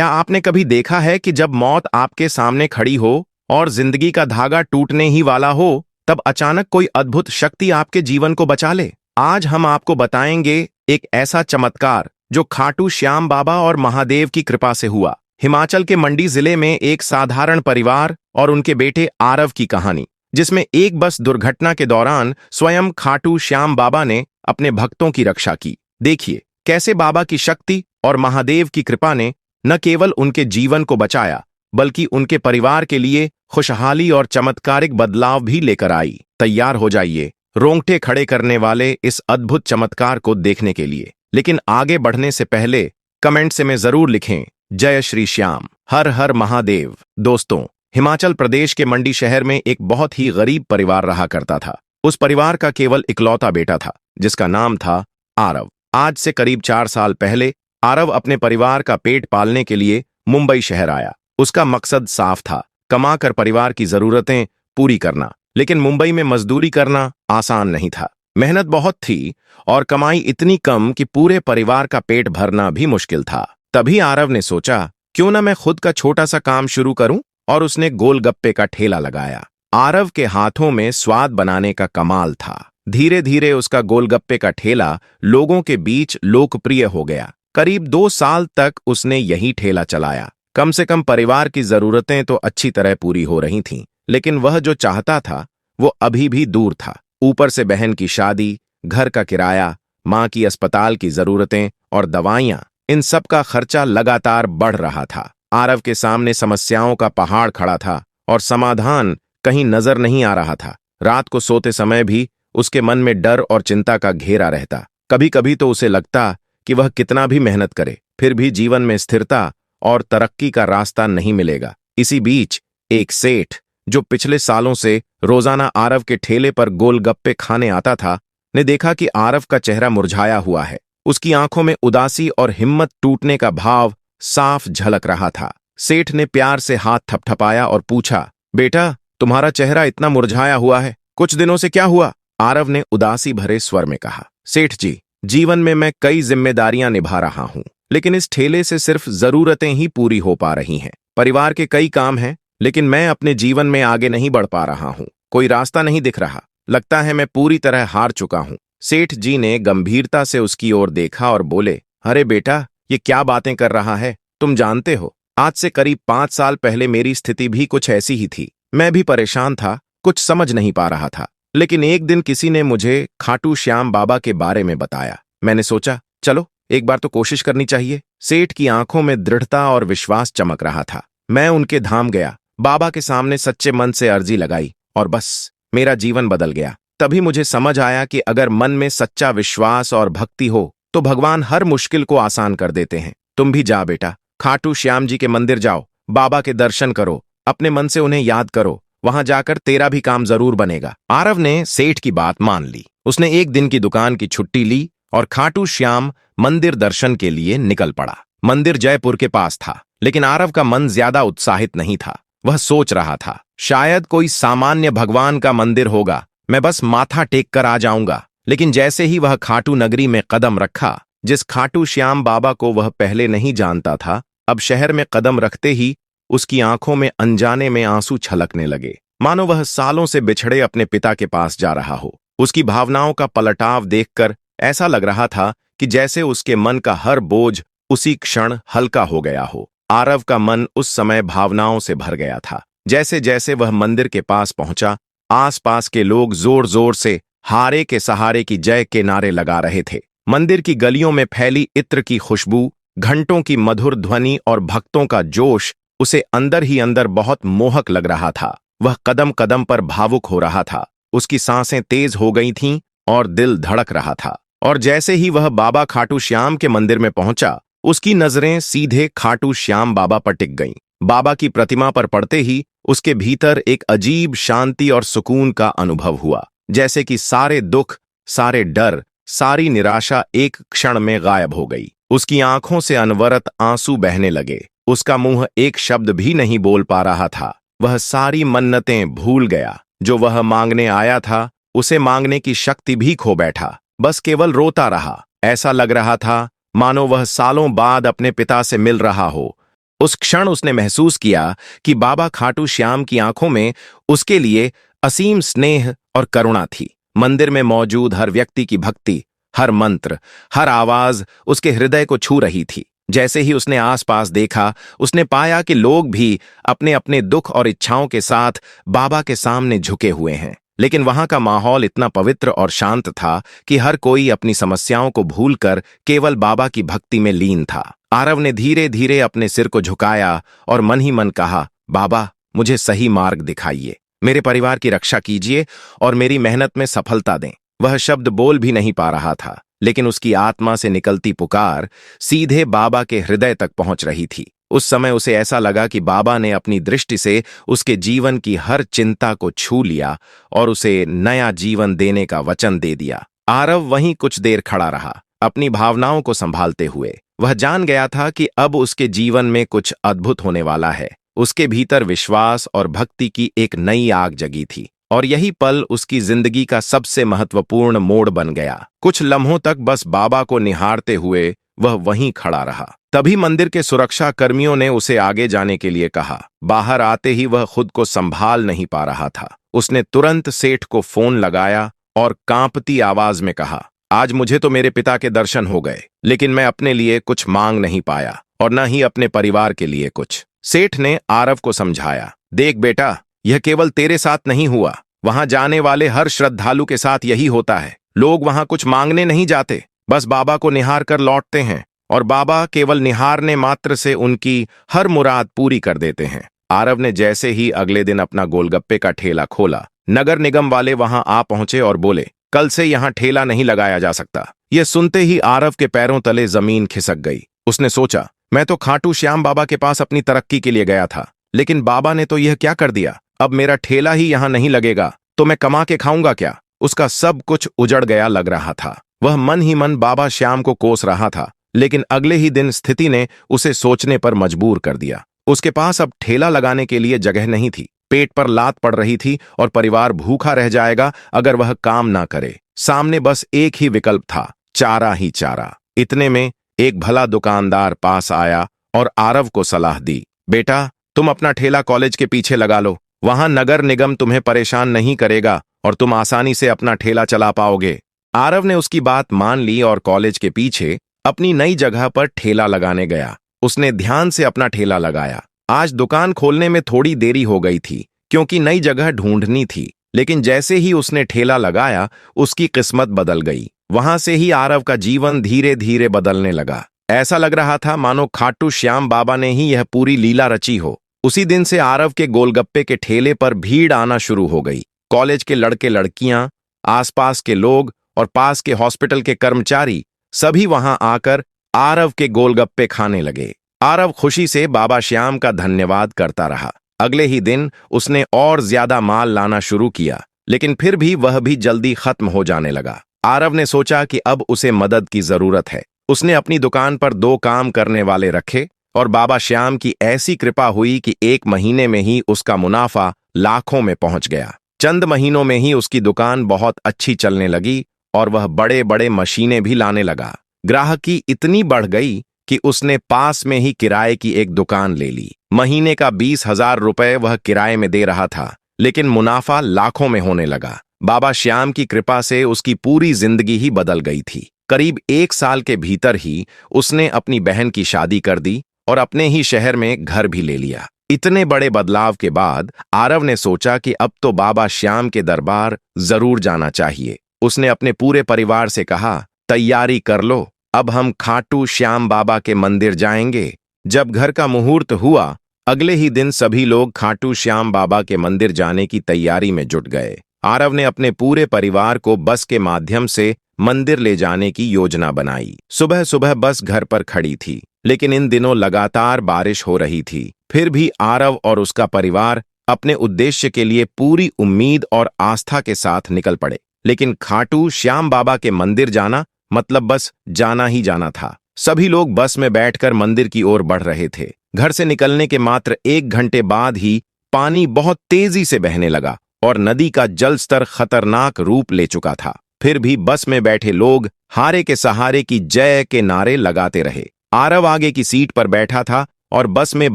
क्या आपने कभी देखा है कि जब मौत आपके सामने खड़ी हो और जिंदगी का धागा टूटने ही वाला हो, तब अचानक कोई अद्भुत शक्ति आपके जीवन को बचा ले? आज हम आपको बताएंगे एक ऐसा चमत्कार जो खाटू श्याम बाबा और महादेव की कृपा से हुआ। हिमाचल के मंडी जिले में एक साधारण परिवार और उनके बेटे आरव की कहानी, जिसमें एक बस दुर्घटना के दौरान स्वयं खाटू श्याम बाबा ने अपने भक्तों की रक्षा की। देखिए कैसे बाबा की शक्ति और महादेव की कृपा ने न केवल उनके जीवन को बचाया, बल्कि उनके परिवार के लिए खुशहाली और चमत्कारिक बदलाव भी लेकर आई। तैयार हो जाइए रोंगटे खड़े करने वाले इस अद्भुत चमत्कार को देखने के लिए। लेकिन आगे बढ़ने से पहले कमेंट से में जरूर लिखें, जय श्री श्याम, हर हर महादेव। दोस्तों, हिमाचल प्रदेश के मंडी शहर में एक बहुत ही गरीब परिवार रहा करता था। उस परिवार का केवल इकलौता बेटा था, जिसका नाम था आरव। आज से करीब 4 साल पहले आरव अपने परिवार का पेट पालने के लिए मुंबई शहर आया। उसका मकसद साफ था, कमाकर परिवार की जरूरतें पूरी करना। लेकिन मुंबई में मजदूरी करना आसान नहीं था। मेहनत बहुत थी और कमाई इतनी कम कि पूरे परिवार का पेट भरना भी मुश्किल था। तभी आरव ने सोचा, क्यों ना मैं खुद का छोटा सा काम शुरू करूं, और उसने गोलगप्पे का ठेला लगाया। आरव के हाथों में स्वाद बनाने का कमाल था। धीरे धीरे उसका गोलगप्पे का ठेला लोगों के बीच लोकप्रिय हो गया। करीब 2 साल तक उसने यही ठेला चलाया। कम से कम परिवार की जरूरतें तो अच्छी तरह पूरी हो रही थीं, लेकिन वह जो चाहता था वो अभी भी दूर था। ऊपर से बहन की शादी, घर का किराया, माँ की अस्पताल की जरूरतें और दवाइयाँ, इन सब का खर्चा लगातार बढ़ रहा था। आरव के सामने समस्याओं का पहाड़ खड़ा था और समाधान कहीं नजर नहीं आ रहा था। रात को सोते समय भी उसके मन में डर और चिंता का घेरा रहता। कभी कभी तो उसे लगता कि वह कितना भी मेहनत करे, फिर भी जीवन में स्थिरता और तरक्की का रास्ता नहीं मिलेगा। इसी बीच एक सेठ, जो पिछले सालों से रोजाना आरव के ठेले पर गोलगप्पे खाने आता था, ने देखा कि आरव का चेहरा मुरझाया हुआ है। उसकी आंखों में उदासी और हिम्मत टूटने का भाव साफ झलक रहा था। सेठ ने प्यार से हाथ थपथपाया और पूछा, बेटा, तुम्हारा चेहरा इतना मुरझाया हुआ है, कुछ दिनों से क्या हुआ? आरव ने उदासी भरे स्वर में कहा, सेठ जी, जीवन में मैं कई जिम्मेदारियां निभा रहा हूं, लेकिन इस ठेले से सिर्फ जरूरतें ही पूरी हो पा रही हैं। परिवार के कई काम हैं, लेकिन मैं अपने जीवन में आगे नहीं बढ़ पा रहा हूं। कोई रास्ता नहीं दिख रहा। लगता है मैं पूरी तरह हार चुका हूं। सेठ जी ने गंभीरता से उसकी ओर देखा और बोले, अरे बेटा, ये क्या बातें कर रहा है? तुम जानते हो, आज से करीब 5 साल पहले मेरी स्थिति भी कुछ ऐसी ही थी। मैं भी परेशान था, कुछ समझ नहीं पा रहा था। लेकिन एक दिन किसी ने मुझे खाटू श्याम बाबा के बारे में बताया। मैंने सोचा, चलो एक बार तो कोशिश करनी चाहिए। सेठ की आंखों में दृढ़ता और विश्वास चमक रहा था। मैं उनके धाम गया, बाबा के सामने सच्चे मन से अर्जी लगाई, और बस मेरा जीवन बदल गया। तभी मुझे समझ आया कि अगर मन में सच्चा विश्वास और भक्ति हो तो भगवान हर मुश्किल को आसान कर देते हैं। तुम भी जा बेटा, खाटू श्याम जी के मंदिर जाओ, बाबा के दर्शन करो, अपने मन से उन्हें याद करो। वहां जाकर तेरा भी काम जरूर बनेगा। आरव ने सेठ की बात मान ली। उसने एक दिन की दुकान की छुट्टी ली और खाटू श्याम मंदिर दर्शन के लिए निकल पड़ा। मंदिर जयपुर के पास था, लेकिन आरव का मन ज्यादा उत्साहित नहीं था। वह सोच रहा था, शायद कोई सामान्य भगवान का मंदिर होगा, मैं बस माथा टेक कर आ जाऊंगा। लेकिन जैसे ही वह खाटू नगरी में कदम रखा, जिस खाटू श्याम बाबा को वह पहले नहीं जानता था, अब शहर में कदम रखते ही उसकी आंखों में अनजाने में आंसू छलकने लगे, मानो वह सालों से बिछड़े अपने पिता के पास जा रहा हो। उसकी भावनाओं का पलटाव देखकर ऐसा लग रहा था कि जैसे उसके मन का हर बोझ उसी क्षण हल्का हो गया हो। आरव का मन उस समय भावनाओं से भर गया था। जैसे जैसे वह मंदिर के पास पहुंचा, आसपास के लोग जोर जोर से हारे के सहारे की जय के नारे लगा रहे थे। मंदिर की गलियों में फैली इत्र की खुशबू, घंटों की मधुर ध्वनि और भक्तों का जोश उसे अंदर ही अंदर बहुत मोहक लग रहा था। वह कदम कदम पर भावुक हो रहा था। उसकी सांसें तेज हो गई थीं और दिल धड़क रहा था। और जैसे ही वह बाबा खाटू श्याम के मंदिर में पहुंचा, उसकी नजरें सीधे खाटू श्याम बाबा पर टिक गईं। बाबा की प्रतिमा पर पड़ते ही उसके भीतर एक अजीब शांति और सुकून का अनुभव हुआ, जैसे कि सारे दुख, सारे डर, सारी निराशा एक क्षण में गायब हो गई। उसकी आंखों से अनवरत आंसू बहने लगे। उसका मुंह एक शब्द भी नहीं बोल पा रहा था। वह सारी मन्नतें भूल गया। जो वह मांगने आया था, उसे मांगने की शक्ति भी खो बैठा। बस केवल रोता रहा। ऐसा लग रहा था मानो वह सालों बाद अपने पिता से मिल रहा हो, उस क्षण उसने महसूस किया कि बाबा खाटू श्याम की आंखों में उसके लिए असीम स्नेह और करुणा थी। मंदिर में मौजूद हर व्यक्ति की भक्ति, हर मंत्र, हर आवाज उसके हृदय को छू रही थी। जैसे ही उसने आसपास देखा, उसने पाया कि लोग भी अपने अपने दुख और इच्छाओं के साथ बाबा के सामने झुके हुए हैं। लेकिन वहां का माहौल इतना पवित्र और शांत था कि हर कोई अपनी समस्याओं को भूलकर केवल बाबा की भक्ति में लीन था। आरव ने धीरे धीरे अपने सिर को झुकाया और मन ही मन कहा, बाबा, मुझे सही मार्ग दिखाइए, मेरे परिवार की रक्षा कीजिए और मेरी मेहनत में सफलता दें। वह शब्द बोल भी नहीं पा रहा था, लेकिन उसकी आत्मा से निकलती पुकार सीधे बाबा के हृदय तक पहुंच रही थी। उस समय उसे ऐसा लगा कि बाबा ने अपनी दृष्टि से उसके जीवन की हर चिंता को छू लिया और उसे नया जीवन देने का वचन दे दिया। आरव वहीं कुछ देर खड़ा रहा, अपनी भावनाओं को संभालते हुए। वह जान गया था कि अब उसके जीवन में कुछ अद्भुत होने वाला है। उसके भीतर विश्वास और भक्ति की एक नई आग जगी थी और यही पल उसकी जिंदगी का सबसे महत्वपूर्ण मोड़ बन गया। कुछ लम्हों तक बस बाबा को निहारते हुए वह वहीं खड़ा रहा। तभी मंदिर के सुरक्षा कर्मियों ने उसे आगे जाने के लिए कहा। बाहर आते ही वह खुद को संभाल नहीं पा रहा था। उसने तुरंत सेठ को फोन लगाया और कांपती आवाज में कहा, आज मुझे तो मेरे पिता के दर्शन हो गए, लेकिन मैं अपने लिए कुछ मांग नहीं पाया और न ही अपने परिवार के लिए कुछ। सेठ ने आरव को समझाया, देख बेटा, यह केवल तेरे साथ नहीं हुआ, वहां जाने वाले हर श्रद्धालु के साथ यही होता है। लोग वहां कुछ मांगने नहीं जाते, बस बाबा को निहार कर लौटते हैं और बाबा केवल निहारने मात्र से उनकी हर मुराद पूरी कर देते हैं। आरव ने जैसे ही अगले दिन अपना गोलगप्पे का ठेला खोला, नगर निगम वाले वहां आ पहुंचे और बोले, कल से यहां ठेला नहीं लगाया जा सकता। यह सुनते ही आरव के पैरों तले जमीन खिसक गई। उसने सोचा, मैं तो खाटू श्याम बाबा के पास अपनी तरक्की के लिए गया था, लेकिन बाबा ने तो यह क्या कर दिया। अब मेरा ठेला ही यहां नहीं लगेगा तो मैं कमा के खाऊंगा क्या। उसका सब कुछ उजड़ गया लग रहा था। वह मन ही मन बाबा श्याम को कोस रहा था, लेकिन अगले ही दिन स्थिति ने उसे सोचने पर मजबूर कर दिया। उसके पास अब ठेला लगाने के लिए जगह नहीं थी, पेट पर लात पड़ रही थी और परिवार भूखा रह जाएगा अगर वह काम ना करे। सामने बस एक ही विकल्प था, चारा ही चारा। इतने में एक भला दुकानदार पास आया और आरव को सलाह दी, बेटा, तुम अपना ठेला कॉलेज के पीछे लगा लो, वहां नगर निगम तुम्हें परेशान नहीं करेगा और तुम आसानी से अपना ठेला चला पाओगे। आरव ने उसकी बात मान ली और कॉलेज के पीछे अपनी नई जगह पर ठेला लगाने गया। उसने ध्यान से अपना ठेला लगाया। आज दुकान खोलने में थोड़ी देरी हो गई थी क्योंकि नई जगह ढूंढनी थी, लेकिन जैसे ही उसने ठेला लगाया उसकी किस्मत बदल गई। वहां से ही आरव का जीवन धीरे धीरे बदलने लगा। ऐसा लग रहा था मानो खाटू श्याम बाबा ने ही यह पूरी लीला रची हो। उसी दिन से आरव के गोलगप्पे के ठेले पर भीड़ आना शुरू हो गई। कॉलेज के लड़के लड़कियां, आसपास के लोग और पास के हॉस्पिटल के कर्मचारी सभी वहां आकर आरव के गोलगप्पे खाने लगे। आरव खुशी से बाबा श्याम का धन्यवाद करता रहा। अगले ही दिन उसने और ज्यादा माल लाना शुरू किया, लेकिन फिर भी वह भी जल्दी खत्म हो जाने लगा। आरव ने सोचा कि अब उसे मदद की जरूरत है। उसने अपनी दुकान पर 2 काम करने वाले रखे और बाबा श्याम की ऐसी कृपा हुई कि 1 महीने में ही उसका मुनाफा लाखों में पहुंच गया। चंद महीनों में ही उसकी दुकान बहुत अच्छी चलने लगी और वह बड़े बड़े मशीनें भी लाने लगा। ग्राहकी इतनी बढ़ गई कि उसने पास में ही किराए की एक दुकान ले ली। महीने का 20,000 रुपए वह किराए में दे रहा था, लेकिन मुनाफा लाखों में होने लगा। बाबा श्याम की कृपा से उसकी पूरी जिंदगी ही बदल गई थी। करीब 1 साल के भीतर ही उसने अपनी बहन की शादी कर दी और अपने ही शहर में घर भी ले लिया। इतने बड़े बदलाव के बाद आरव ने सोचा कि अब तो बाबा श्याम के दरबार जरूर जाना चाहिए। उसने अपने पूरे परिवार से कहा, तैयारी कर लो, अब हम खाटू श्याम बाबा के मंदिर जाएंगे। जब घर का मुहूर्त हुआ, अगले ही दिन सभी लोग खाटू श्याम बाबा के मंदिर जाने की तैयारी में जुट गए। आरव ने अपने पूरे परिवार को बस के माध्यम से मंदिर ले जाने की योजना बनाई। सुबह सुबह बस घर पर खड़ी थी, लेकिन इन दिनों लगातार बारिश हो रही थी। फिर भी आरव और उसका परिवार अपने उद्देश्य के लिए पूरी उम्मीद और आस्था के साथ निकल पड़े। लेकिन खाटू श्याम बाबा के मंदिर जाना मतलब बस जाना ही जाना था। सभी लोग बस में बैठकर मंदिर की ओर बढ़ रहे थे। घर से निकलने के मात्र 1 घंटे बाद ही पानी बहुत तेजी से बहने लगा और नदी का जल स्तर खतरनाक रूप ले चुका था। फिर भी बस में बैठे लोग हारे के सहारे की जय के नारे लगाते रहे। आरव आगे की सीट पर बैठा था और बस में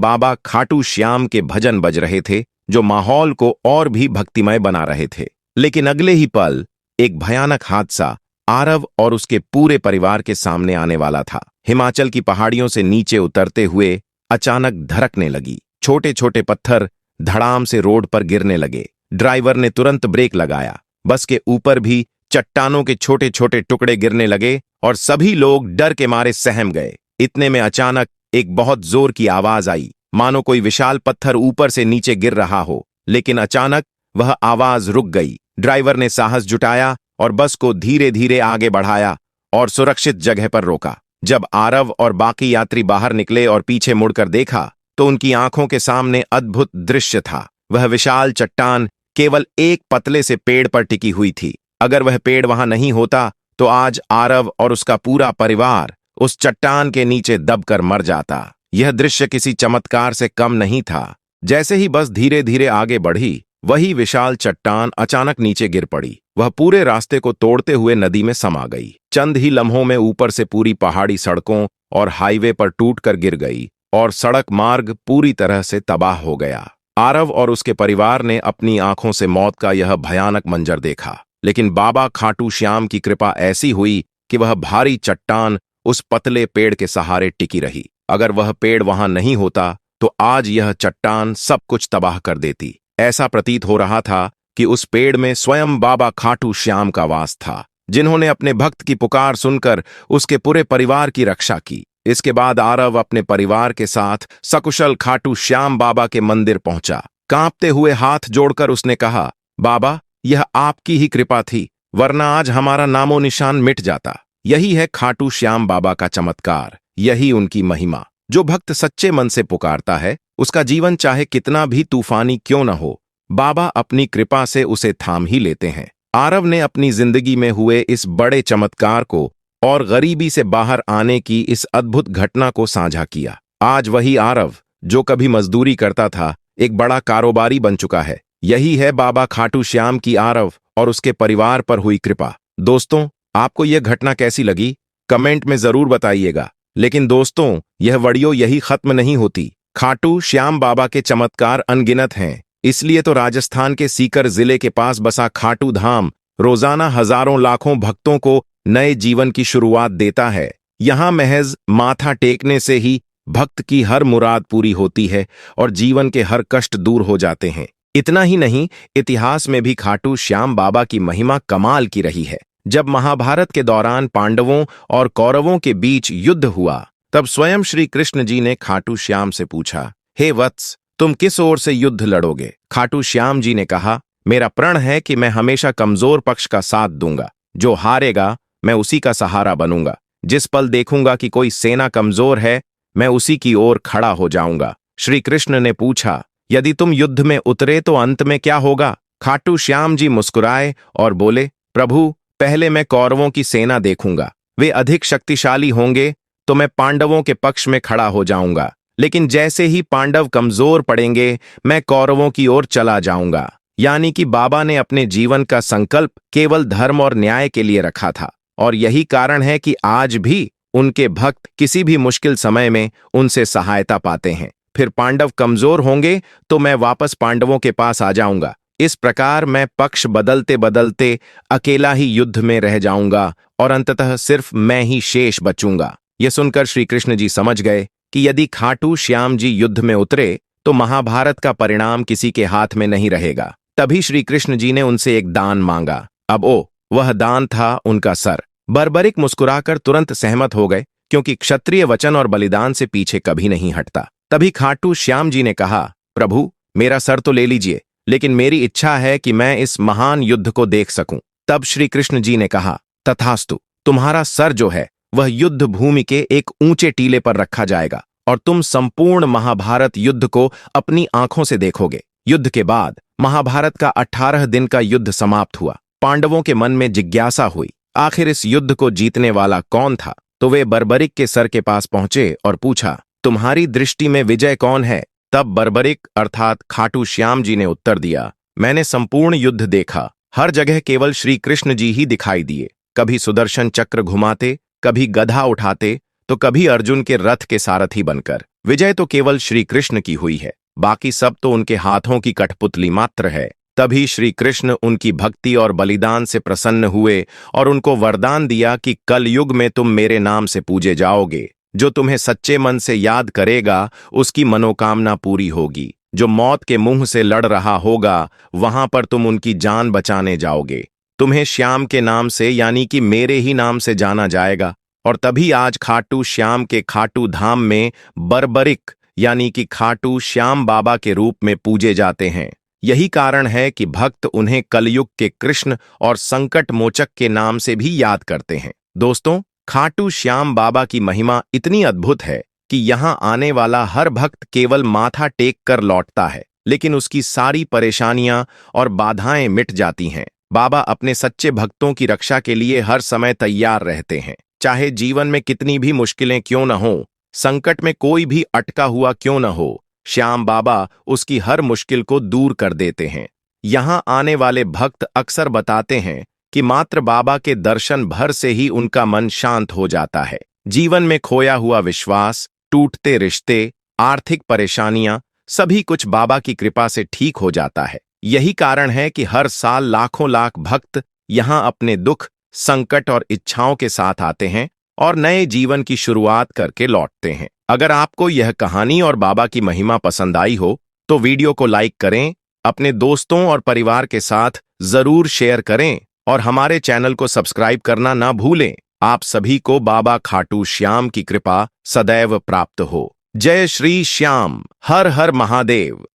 बाबा खाटू श्याम के भजन बज रहे थे, जो माहौल को और भी भक्तिमय बना रहे थे। लेकिन अगले ही पल एक भयानक हादसा आरव और उसके पूरे परिवार के सामने आने वाला था। हिमाचल की पहाड़ियों से नीचे उतरते हुए अचानक धड़कने लगी। छोटे छोटे पत्थर धड़ाम से रोड पर गिरने लगे। ड्राइवर ने तुरंत ब्रेक लगाया। बस के ऊपर भी चट्टानों के छोटे छोटे टुकड़े गिरने लगे और सभी लोग डर के मारे सहम गए। इतने में अचानक एक बहुत जोर की आवाज आई, मानो कोई विशाल पत्थर ऊपर से नीचे गिर रहा हो। लेकिन अचानक वह आवाज रुक गई। ड्राइवर ने साहस जुटाया और बस को धीरे धीरे आगे बढ़ाया और सुरक्षित जगह पर रोका। जब आरव और बाकी यात्री बाहर निकले और पीछे मुड़कर देखा तो उनकी आंखों के सामने अद्भुत दृश्य था। वह विशाल चट्टान केवल एक पतले से पेड़ पर टिकी हुई थी। अगर वह पेड़ वहां नहीं होता तो आज आरव और उसका पूरा परिवार उस चट्टान के नीचे दबकर मर जाता। यह दृश्य किसी चमत्कार से कम नहीं था। जैसे ही बस धीरे धीरे आगे बढ़ी, वही विशाल चट्टान अचानक नीचे गिर पड़ी। वह पूरे रास्ते को तोड़ते हुए नदी में समा गई। चंद ही लम्हों में ऊपर से पूरी पहाड़ी सड़कों और हाईवे पर टूटकर गिर गई और सड़क मार्ग पूरी तरह से तबाह हो गया। आरव और उसके परिवार ने अपनी आंखों से मौत का यह भयानक मंजर देखा। लेकिन बाबा खाटू श्याम की कृपा ऐसी हुई कि वह भारी चट्टान उस पतले पेड़ के सहारे टिकी रही। अगर वह पेड़ वहां नहीं होता तो आज यह चट्टान सब कुछ तबाह कर देती। ऐसा प्रतीत हो रहा था कि उस पेड़ में स्वयं बाबा खाटू श्याम का वास था, जिन्होंने अपने भक्त की पुकार सुनकर उसके पूरे परिवार की रक्षा की। इसके बाद आरव अपने परिवार के साथ सकुशल खाटू श्याम बाबा के मंदिर पहुंचा। कांपते हुए हाथ जोड़कर उसने कहा, बाबा, यह आपकी ही कृपा थी, वरना आज हमारा नामो निशान मिट जाता। यही है खाटू श्याम बाबा का चमत्कार, यही उनकी महिमा। जो भक्त सच्चे मन से पुकारता है, उसका जीवन चाहे कितना भी तूफानी क्यों न हो, बाबा अपनी कृपा से उसे थाम ही लेते हैं। आरव ने अपनी जिंदगी में हुए इस बड़े चमत्कार को और गरीबी से बाहर आने की इस अद्भुत घटना को साझा किया। आज वही आरव जो कभी मजदूरी करता था, एक बड़ा कारोबारी बन चुका है। यही है बाबा खाटू श्याम की आरव और उसके परिवार पर हुई कृपा। दोस्तों, आपको यह घटना कैसी लगी? कमेंट में जरूर बताइएगा। लेकिन दोस्तों, यह वीडियो यही खत्म नहीं होती। खाटू श्याम बाबा के चमत्कार अनगिनत हैं। इसलिए तो राजस्थान के सीकर जिले के पास बसा खाटू धाम रोजाना हजारों लाखों भक्तों को नए जीवन की शुरुआत देता है। यहाँ महज माथा टेकने से ही भक्त की हर मुराद पूरी होती है और जीवन के हर कष्ट दूर हो जाते हैं। इतना ही नहीं, इतिहास में भी खाटू श्याम बाबा की महिमा कमाल की रही है। जब महाभारत के दौरान पांडवों और कौरवों के बीच युद्ध हुआ, तब स्वयं श्री कृष्ण जी ने खाटू श्याम से पूछा, हे वत्स, तुम किस ओर से युद्ध लड़ोगे? खाटू श्याम जी ने कहा, मेरा प्रण है कि मैं हमेशा कमजोर पक्ष का साथ दूंगा। जो हारेगा मैं उसी का सहारा बनूंगा। जिस पल देखूंगा कि कोई सेना कमजोर है, मैं उसी की ओर खड़ा हो जाऊंगा। श्री कृष्ण ने पूछा, यदि तुम युद्ध में उतरे तो अंत में क्या होगा? खाटू श्याम जी मुस्कुराए और बोले, प्रभु, पहले मैं कौरवों की सेना देखूंगा। वे अधिक शक्तिशाली होंगे तो मैं पांडवों के पक्ष में खड़ा हो जाऊंगा। लेकिन जैसे ही पांडव कमजोर पड़ेंगे, मैं कौरवों की ओर चला जाऊंगा। यानी कि बाबा ने अपने जीवन का संकल्प केवल धर्म और न्याय के लिए रखा था। और यही कारण है कि आज भी उनके भक्त किसी भी मुश्किल समय में उनसे सहायता पाते हैं। फिर पांडव कमजोर होंगे तो मैं वापस पांडवों के पास आ जाऊंगा। इस प्रकार मैं पक्ष बदलते बदलते अकेला ही युद्ध में रह जाऊंगा और अंततः सिर्फ मैं ही शेष बचूंगा। यह सुनकर श्री कृष्ण जी समझ गए कि यदि खाटू श्याम जी युद्ध में उतरे तो महाभारत का परिणाम किसी के हाथ में नहीं रहेगा। तभी श्री कृष्ण जी ने उनसे एक दान मांगा। अब वह दान था उनका सर। बर्बरिक मुस्कुराकर तुरंत सहमत हो गए, क्योंकि क्षत्रिय वचन और बलिदान से पीछे कभी नहीं हटता। तभी खाटू श्याम जी ने कहा, प्रभु, मेरा सर तो ले लीजिए, लेकिन मेरी इच्छा है कि मैं इस महान युद्ध को देख सकूं। तब श्री कृष्ण जी ने कहा, तथास्तु, तुम्हारा सर जो है वह युद्ध भूमि के एक ऊंचे टीले पर रखा जाएगा और तुम संपूर्ण महाभारत युद्ध को अपनी आंखों से देखोगे। युद्ध के बाद महाभारत का 18 दिन का युद्ध समाप्त हुआ। पांडवों के मन में जिज्ञासा हुई, आखिर इस युद्ध को जीतने वाला कौन था? तो वे बर्बरिक के सर के पास पहुंचे और पूछा, तुम्हारी दृष्टि में विजय कौन है? तब बर्बरिक अर्थात खाटू श्याम जी ने उत्तर दिया, मैंने संपूर्ण युद्ध देखा। हर जगह केवल श्री कृष्ण जी ही दिखाई दिए। कभी सुदर्शन चक्र घुमाते, कभी गधा उठाते, तो कभी अर्जुन के रथ के सारथी बनकर। विजय तो केवल श्री कृष्ण की हुई है, बाकी सब तो उनके हाथों की कठपुतली मात्र है। तभी श्री कृष्ण उनकी भक्ति और बलिदान से प्रसन्न हुए और उनको वरदान दिया कि कल युग में तुम मेरे नाम से पूजे जाओगे। जो तुम्हें सच्चे मन से याद करेगा उसकी मनोकामना पूरी होगी। जो मौत के मुंह से लड़ रहा होगा वहां पर तुम उनकी जान बचाने जाओगे। तुम्हें श्याम के नाम से यानी कि मेरे ही नाम से जाना जाएगा। और तभी आज खाटू श्याम के खाटू धाम में बर्बरिक यानी कि खाटू श्याम बाबा के रूप में पूजे जाते हैं। यही कारण है कि भक्त उन्हें कलयुग के कृष्ण और संकट मोचक के नाम से भी याद करते हैं। दोस्तों, खाटू श्याम बाबा की महिमा इतनी अद्भुत है कि यहाँ आने वाला हर भक्त केवल माथा टेक कर लौटता है, लेकिन उसकी सारी परेशानियां और बाधाएं मिट जाती हैं। बाबा अपने सच्चे भक्तों की रक्षा के लिए हर समय तैयार रहते हैं। चाहे जीवन में कितनी भी मुश्किलें क्यों न हो, संकट में कोई भी अटका हुआ क्यों न हो, श्याम बाबा उसकी हर मुश्किल को दूर कर देते हैं। यहाँ आने वाले भक्त अक्सर बताते हैं कि मात्र बाबा के दर्शन भर से ही उनका मन शांत हो जाता है। जीवन में खोया हुआ विश्वास, टूटते रिश्ते, आर्थिक परेशानियां, सभी कुछ बाबा की कृपा से ठीक हो जाता है। यही कारण है कि हर साल लाखों लाख भक्त यहाँ अपने दुख, संकट और इच्छाओं के साथ आते हैं और नए जीवन की शुरुआत करके लौटते हैं। अगर आपको यह कहानी और बाबा की महिमा पसंद आई हो तो वीडियो को लाइक करें, अपने दोस्तों और परिवार के साथ जरूर शेयर करें और हमारे चैनल को सब्सक्राइब करना ना भूलें। आप सभी को बाबा खाटू श्याम की कृपा सदैव प्राप्त हो। जय श्री श्याम। हर हर महादेव।